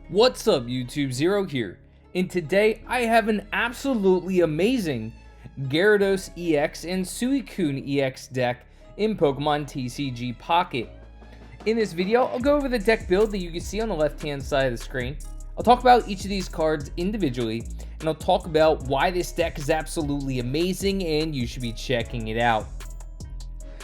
What's up YouTube, Zero here, and today I have an absolutely amazing Gyarados EX and Suicune EX deck in Pokemon TCG Pocket. In this video, I'll go over the deck build that you can see on the left hand side of the screen. I'll talk about each of these cards individually, and I'll talk about why this deck is absolutely amazing and you should be checking it out.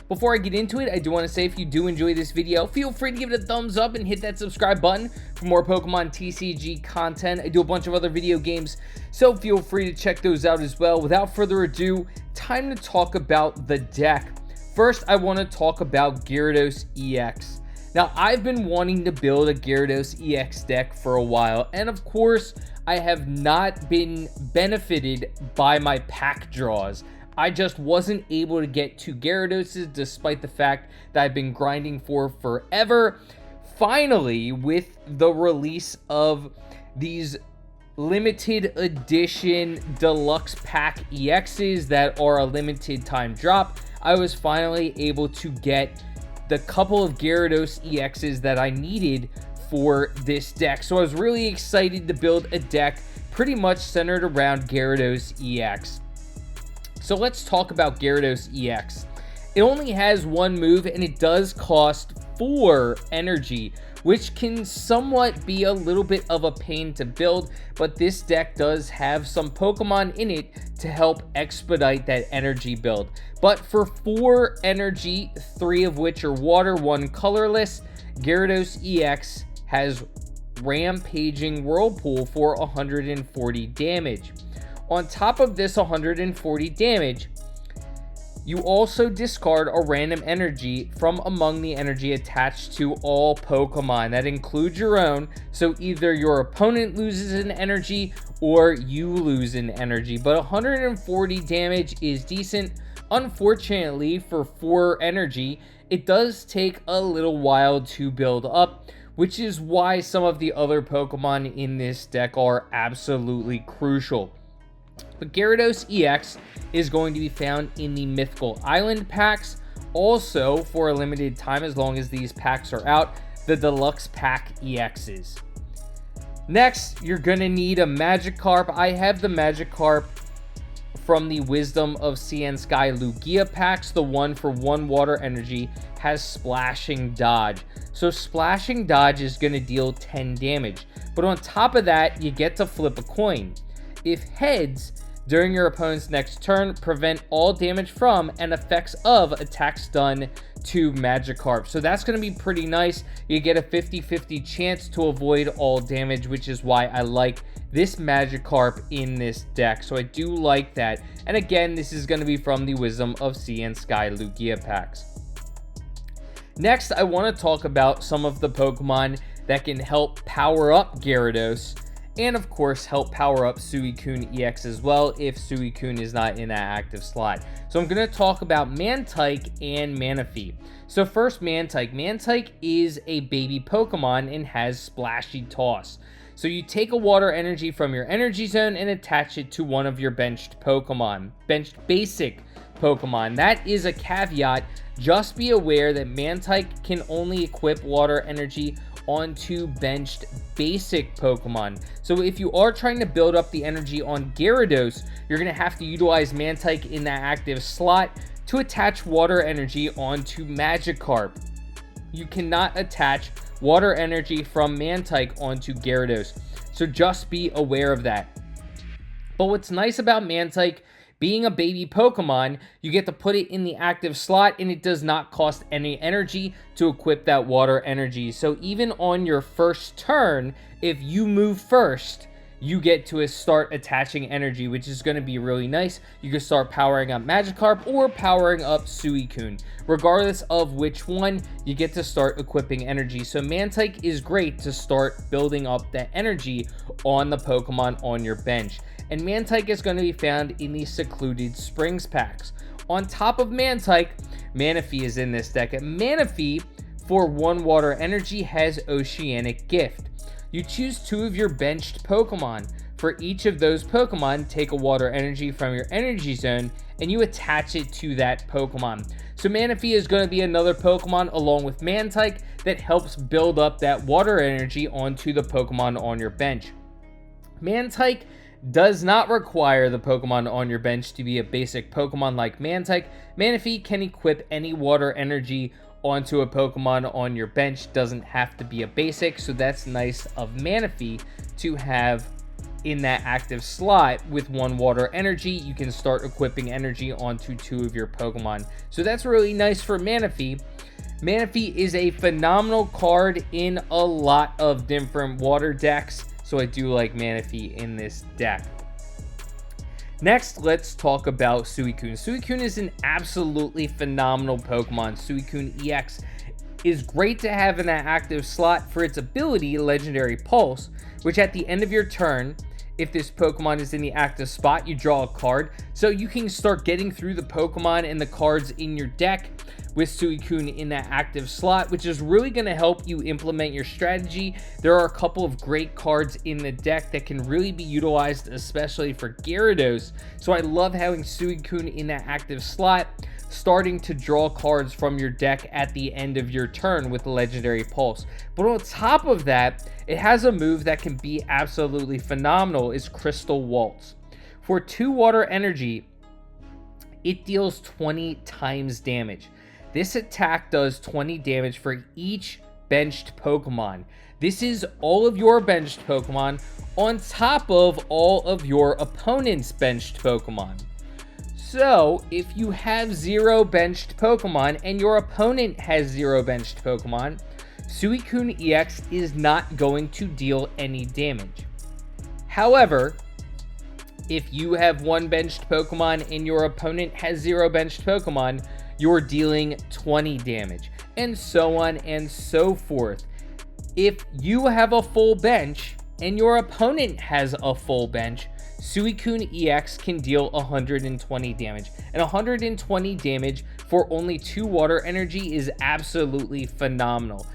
Before I get into it, I do want to say if you do enjoy this video, feel free to give it a thumbs up and hit that subscribe button for more Pokemon TCG content. I do a bunch of other video games, so feel free to check those out as well. Without further ado, time to talk about the deck. First, I want to talk about Gyarados EX. Now, I've been wanting to build a Gyarados EX deck for a while, and of course, I have not been benefited by my pack draws. I just wasn't able to get two Gyaradoses despite the fact that I've been grinding for forever. Finally, with the release of these limited edition deluxe pack EXs that are a limited time drop, I was finally able to get the couple of Gyarados EXs that I needed for this deck. So I was really excited to build a deck pretty much centered around Gyarados EX. So let's talk about Gyarados EX. It only has one move and it does cost 4 energy, which can somewhat be a little bit of a pain to build, but this deck does have some Pokemon in it to help expedite that energy build. But for 4 energy, 3 of which are water, 1 colorless, Gyarados EX has Rampaging Whirlpool for 140 damage. On top of this 140 damage, you also discard a random energy from among the energy attached to all Pokemon. That includes your own, so either your opponent loses an energy or you lose an energy. But 140 damage is decent. Unfortunately, for 4 energy, it does take a little while to build up, which is why some of the other Pokemon in this deck are absolutely crucial. But Gyarados EX is going to be found in the Mythical Island packs. Also, for a limited time, as long as these packs are out, the Deluxe Pack EXs. Next, you're going to need a Magikarp. I have the Magikarp from the Wisdom of Sea and Sky Lugia packs. The one for 1 water energy has Splashing Dodge. So Splashing Dodge is going to deal 10 damage. But on top of that, you get to flip a coin. If heads, during your opponent's next turn, prevent all damage from and effects of attacks done to Magikarp. So that's going to be pretty nice. You get a 50-50 chance to avoid all damage, which is why I like this Magikarp in this deck. So I do like that. And again, this is going to be from the Wisdom of Sea and Sky Lugia packs. Next, I want to talk about some of the Pokemon that can help power up Gyarados, and of course help power up Suicune EX as well if Suicune is not in that active slot. So I'm going to talk about Mantike and Manaphy. So first, Mantike. Mantike is a baby Pokemon and has Splashy Toss. So you take a water energy from your energy zone and attach it to one of your benched Pokemon. Benched basic Pokemon. That is a caveat. Just be aware that Mantike can only equip water energy onto benched basic Pokemon. So if you are trying to build up the energy on Gyarados, you're going to have to utilize Mantike in that active slot to attach water energy onto Magikarp. You cannot attach water energy from Mantike onto Gyarados, so just be aware of that. But what's nice about Mantike being a baby Pokemon, you get to put it in the active slot and it does not cost any energy to equip that water energy. So even on your first turn, if you move first, you get to start attaching energy, which is going to be really nice. You can start powering up Magikarp or powering up Suicune. Regardless of which one, you get to start equipping energy. So Mantike is great to start building up that energy on the Pokemon on your bench. And Mantike is going to be found in the Secluded Springs packs. On top of Mantike, Manaphy is in this deck. And Manaphy, for 1 water energy, has Oceanic Gift. You choose 2 of your benched Pokemon. For each of those Pokemon, take a water energy from your energy zone and you attach it to that Pokemon. So Manaphy is going to be another Pokemon along with Mantike that helps build up that water energy onto the Pokemon on your bench. Mantike does not require the Pokemon on your bench to be a basic Pokemon like Mantike. Manaphy can equip any water energy onto a Pokemon on your bench. Doesn't have to be a basic, so that's nice of Manaphy to have in that active slot. With one water energy, you can start equipping energy onto 2 of your Pokemon. So that's really nice for Manaphy. Manaphy is a phenomenal card in a lot of different water decks, so I do like Manaphy in this deck. Next, let's talk about Suicune. Suicune is an absolutely phenomenal Pokemon. Suicune EX is great to have in that active slot for its ability, Legendary Pulse, which at the end of your turn, if this Pokemon is in the active spot, you draw a card. So you can start getting through the Pokemon and the cards in your deck with Suicune in that active slot, which is really going to help you implement your strategy. There are a couple of great cards in the deck that can really be utilized, especially for Gyarados. So I love having Suicune in that active slot, starting to draw cards from your deck at the end of your turn with Legendary Pulse. But on top of that, it has a move that can be absolutely phenomenal, is Crystal Waltz. For 2 water energy, it deals 20 times damage. This attack does 20 damage for each benched Pokemon. This is all of your benched Pokemon on top of all of your opponent's benched Pokemon. So, if you have 0 benched Pokemon and your opponent has 0 benched Pokemon, Suicune EX is not going to deal any damage. However, if you have 1 benched Pokemon and your opponent has 0 benched Pokemon, you're dealing 20 damage, and so on and so forth. If you have a full bench and your opponent has a full bench, Suicune EX can deal 120 damage. And 120 damage for only 2 water energy is absolutely phenomenal.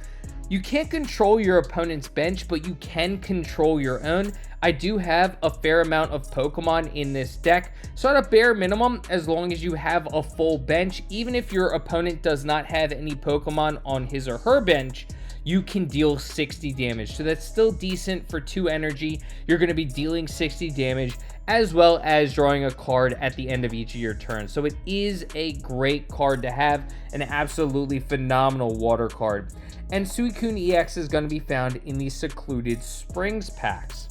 You can't control your opponent's bench, but you can control your own. I do have a fair amount of Pokemon in this deck, so at a bare minimum, as long as you have a full bench, even if your opponent does not have any Pokemon on his or her bench, you can deal 60 damage. So that's still decent for 2 energy. You're going to be dealing 60 damage as well as drawing a card at the end of each of your turns. So it is a great card to have, an absolutely phenomenal water card. And Suicune EX is going to be found in the Secluded Springs packs.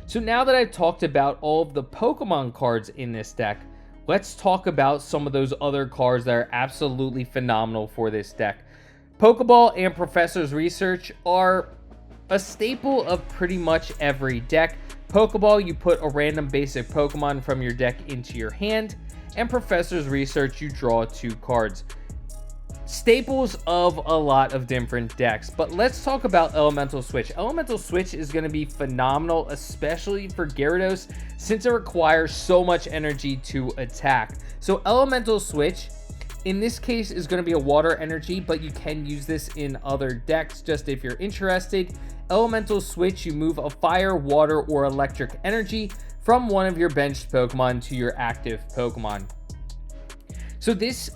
So now that I've talked about all of the Pokemon cards in this deck, let's talk about some of those other cards that are absolutely phenomenal for this deck. Pokeball and Professor's Research are a staple of pretty much every deck. Pokeball, you put a random basic Pokemon from your deck into your hand, and Professor's Research, you draw 2 cards. Staples of a lot of different decks, but let's talk about Elemental Switch. Elemental Switch is going to be phenomenal, especially for Gyarados, since it requires so much energy to attack. So Elemental Switch, in this case, is going to be a water energy, but you can use this in other decks just if you're interested. Elemental Switch, you move a fire, water, or electric energy from one of your benched Pokemon to your active Pokemon. So this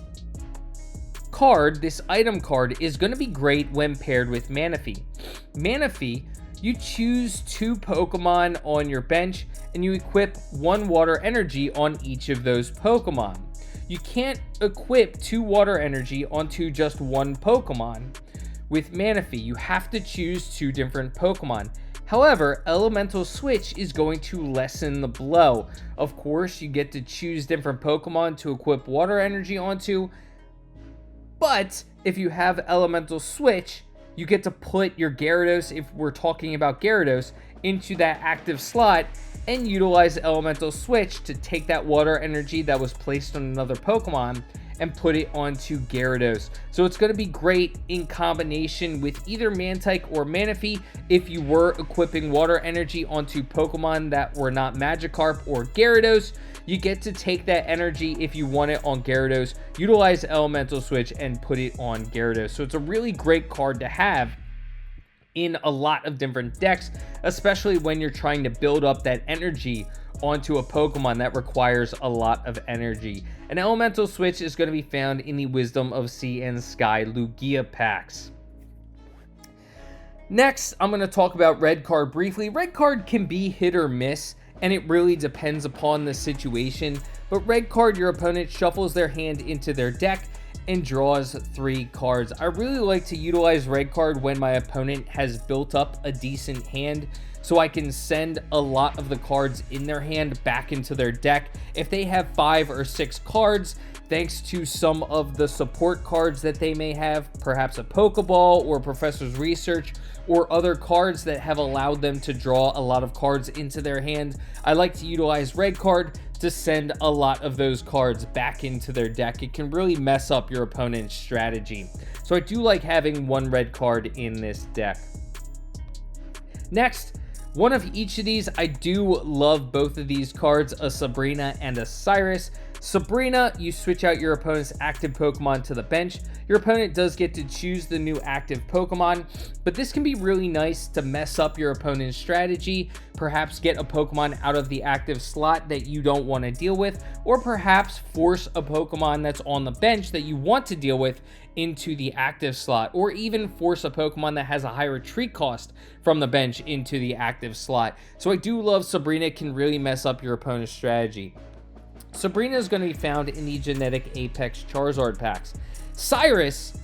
card, this item card, is going to be great when paired with Manaphy. Manaphy, you choose 2 Pokemon on your bench and you equip 1 water energy on each of those Pokemon. You can't equip 2 water energy onto just 1 Pokemon. With Manaphy, you have to choose 2 different Pokemon. However, Elemental Switch is going to lessen the blow. Of course, you get to choose different Pokemon to equip water energy onto, but if you have Elemental Switch, you get to put your Gyarados, if we're talking about Gyarados, into that active slot and utilize Elemental Switch to take that water energy that was placed on another Pokemon and put it onto Gyarados. So it's going to be great in combination with either Mantike or Manaphy. If you were equipping water energy onto Pokemon that were not Magikarp or Gyarados, you get to take that energy if you want it on Gyarados, utilize Elemental Switch, and put it on Gyarados. So it's a really great card to have in a lot of different decks, especially when you're trying to build up that energy onto a Pokemon that requires a lot of energy. An elemental switch is going to be found in the Wisdom of Sea and Sky Lugia packs. Next, I'm going to talk about red card briefly. Red card can be hit or miss, and it really depends upon the situation. But red card, your opponent shuffles their hand into their deck and draws 3 cards. I really like to utilize red card when my opponent has built up a decent hand, so I can send a lot of the cards in their hand back into their deck. If they have 5 or 6 cards, thanks to some of the support cards that they may have, perhaps a Pokeball or Professor's Research, or other cards that have allowed them to draw a lot of cards into their hand, I like to utilize red card to send a lot of those cards back into their deck. It can really mess up your opponent's strategy. So I do like having 1 red card in this deck. Next, one of each of these. I do love both of these cards, a Sabrina and a Cyrus. Sabrina, you switch out your opponent's active Pokemon to the bench. Your opponent does get to choose the new active Pokemon, but this can be really nice to mess up your opponent's strategy, perhaps get a Pokemon out of the active slot that you don't want to deal with, or perhaps force a Pokemon that's on the bench that you want to deal with into the active slot, or even force a Pokemon that has a high retreat cost from the bench into the active slot. So I do love Sabrina. It can really mess up your opponent's strategy. Sabrina is going to be found in the Genetic Apex Charizard packs. Cyrus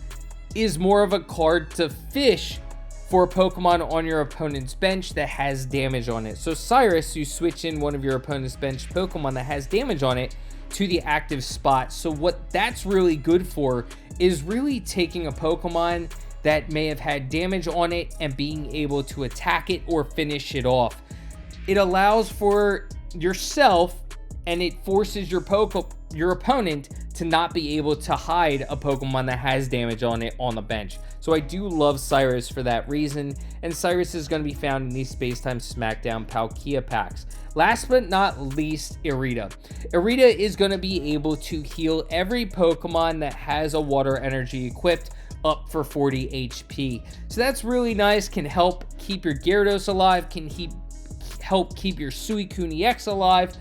is more of a card to fish for a Pokemon on your opponent's bench that has damage on it. So Cyrus, you switch in one of your opponent's bench Pokemon that has damage on it to the active spot. So what that's really good for is really taking a Pokemon that may have had damage on it and being able to attack it or finish it off. It allows for yourself, and it forces your opponent to not be able to hide a Pokemon that has damage on it on the bench. So I do love Cyrus for that reason, and Cyrus is going to be found in these Spacetime Smackdown Palkia packs. Last but not least, Irida. Irida is going to be able to heal every Pokemon that has a water energy equipped up for 40 HP. So that's really nice, can help keep your Gyarados alive, can help keep your Suicune EX alive.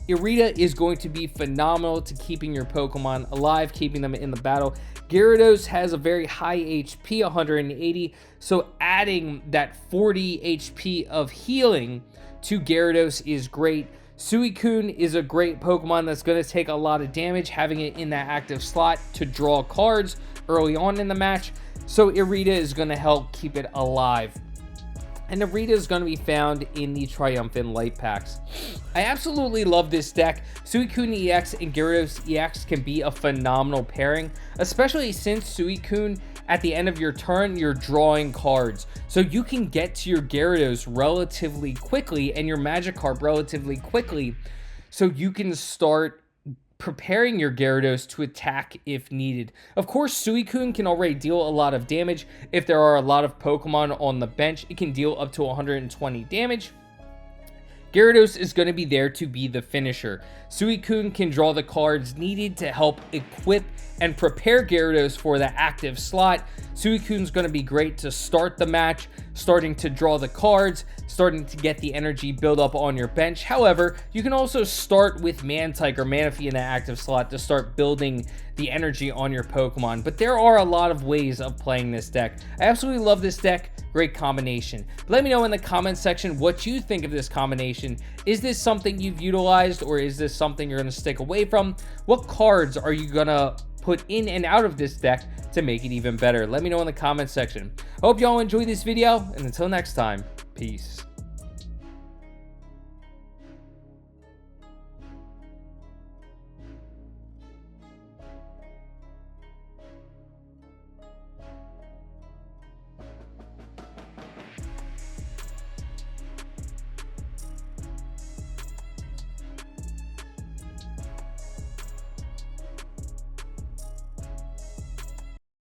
Irida is going to be phenomenal to keeping your Pokemon alive, keeping them in the battle. Gyarados has a very high HP, 180, so adding that 40 HP of healing to Gyarados is great. Suicune is a great Pokemon that's going to take a lot of damage, having it in that active slot to draw cards early on in the match. So Irida is going to help keep it alive. And Irida is going to be found in the Triumphant Light packs. I absolutely love this deck. Suicune EX and Gyarados EX can be a phenomenal pairing, especially since Suicune, at the end of your turn, you're drawing cards. So you can get to your Gyarados relatively quickly and your Magikarp relatively quickly, so you can start preparing your Gyarados to attack if needed. Of course, Suicune can already deal a lot of damage. If there are a lot of Pokemon on the bench, it can deal up to 120 damage. Gyarados is going to be there to be the finisher. Suicune can draw the cards needed to help equip and prepare Gyarados for the active slot. Suicune's going to be great to start the match, starting to draw the cards, starting to get the energy build up on your bench. However, you can also start with Mantike or Manaphy in that active slot to start building the energy on your Pokemon. But there are a lot of ways of playing this deck. I absolutely love this deck. Great combination. But let me know in the comments section what you think of this combination. Is this something you've utilized, or is this something you're going to stick away from? What cards are you going to put in and out of this deck to make it even better? Let me know in the comments section. I hope y'all enjoyed this video, and until next time, peace.